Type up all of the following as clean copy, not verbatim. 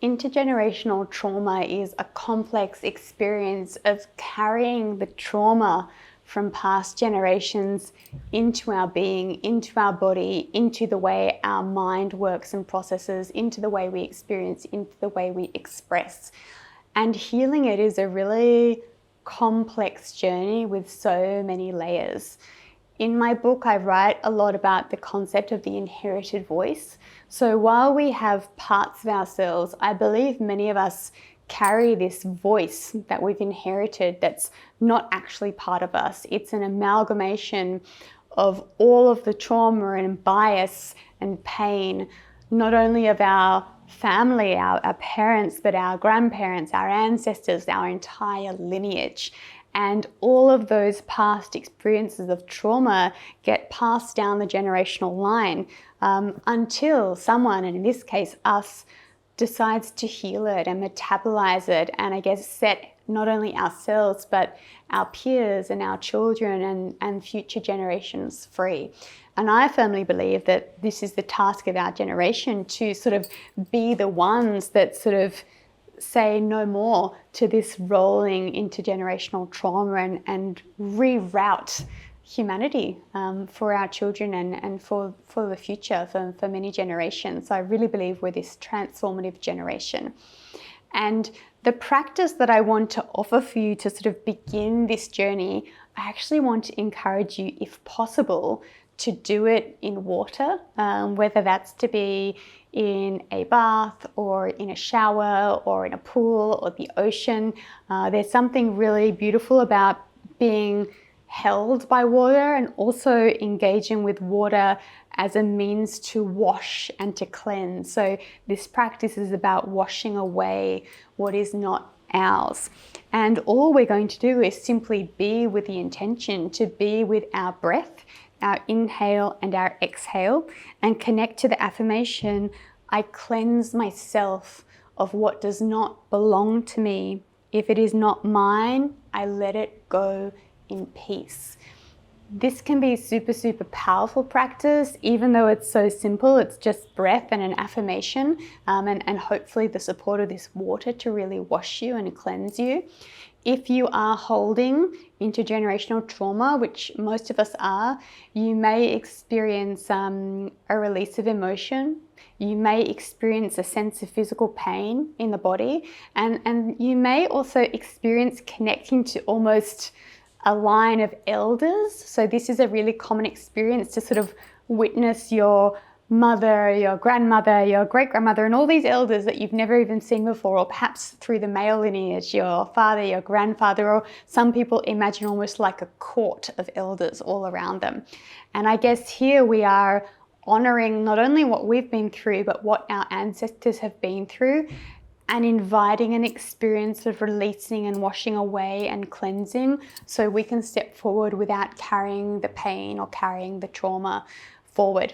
Intergenerational trauma is a complex experience of carrying the trauma from past generations into our being, into our body, into the way our mind works and processes, into the way we experience, into the way we express. And healing it is a really complex journey with so many layers. In my book, I write a lot about the concept of the inherited voice. So while we have parts of ourselves, I believe many of us carry this voice that we've inherited that's not actually part of us. It's an amalgamation of all of the trauma and bias and pain, not only of our family, our parents, but our grandparents, our ancestors, our entire lineage. And all of those past experiences of trauma get passed down the generational line until someone, and in this case us, decides to heal it and metabolize it, and I guess set not only ourselves but our peers and our children and future generations free. And I firmly believe that this is the task of our generation, to sort of be the ones that sort of say no more to this rolling intergenerational trauma and reroute humanity for our children and for the future, for many generations. So I really believe we're this transformative generation. And the practice that I want to offer for you to sort of begin this journey, I actually want to encourage you, if possible, to do it in water, whether that's to be in a bath or in a shower or in a pool or the ocean. There's something really beautiful about being held by water and also engaging with water as a means to wash and to cleanse. So this practice is about washing away what is not ours. And all we're going to do is simply be with the intention to be with our breath, our inhale and our exhale, and connect to the affirmation, I cleanse myself of what does not belong to me. If it is not mine, I let it go in peace. This can be super, super powerful practice, even though it's so simple. It's just breath and an affirmation, and hopefully the support of this water to really wash you and cleanse you. If you are holding intergenerational trauma, which most of us are, you may experience a release of emotion. You may experience a sense of physical pain in the body, and you may also experience connecting to almost a line of elders. So this is a really common experience, to sort of witness your mother, your grandmother, your great-grandmother, and all these elders that you've never even seen before, or perhaps through the male lineage, your father, your grandfather, or some people imagine almost like a court of elders all around them. And I guess here we are honoring not only what we've been through, but what our ancestors have been through, and inviting an experience of releasing and washing away and cleansing, so we can step forward without carrying the pain or carrying the trauma forward.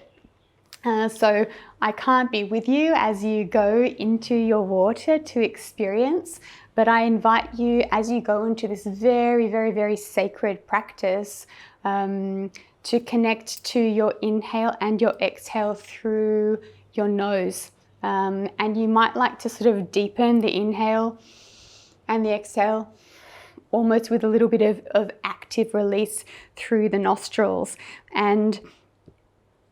So I can't be with you as you go into your water to experience, but I invite you, as you go into this very, very, very sacred practice, to connect to your inhale and your exhale through your nose. And you might like to sort of deepen the inhale and the exhale, almost with a little bit of active release through the nostrils, and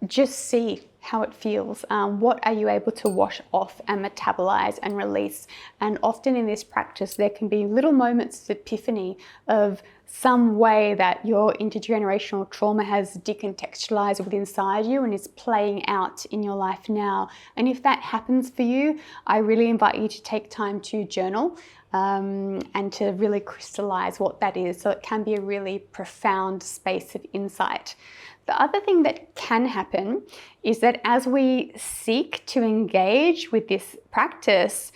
just see how it feels. What are you able to wash off and metabolize and release? And often in this practice, there can be little moments of epiphany of some way that your intergenerational trauma has decontextualized within inside you and is playing out in your life now. And if that happens for you, I really invite you to take time to journal and to really crystallize what that is. So it can be a really profound space of insight. The other thing that can happen is that as we seek to engage with this practice,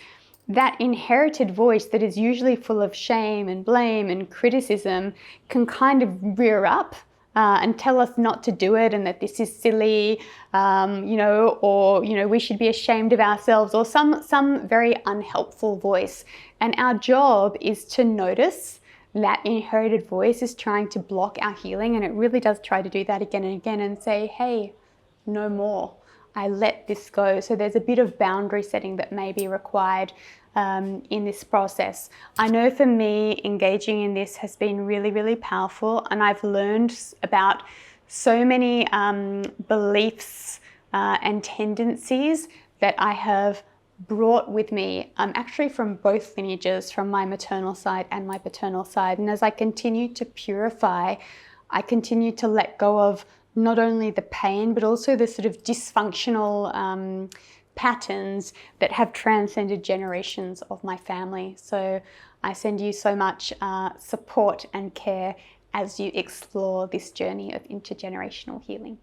that inherited voice that is usually full of shame and blame and criticism can kind of rear up and tell us not to do it, and that this is silly, or we should be ashamed of ourselves, or some very unhelpful voice. And our job is to notice that inherited voice is trying to block our healing, and it really does try to do that again and again, and say, hey, no more. I let this go. So there's a bit of boundary setting that may be required in this process. I know for me, engaging in this has been really, really powerful, and I've learned about so many beliefs and tendencies that I have brought with me, actually from both lineages, from my maternal side and my paternal side. And as I continue to purify, I continue to let go of not only the pain, but also the sort of dysfunctional patterns that have transcended generations of my family. So I send you so much support and care as you explore this journey of intergenerational healing.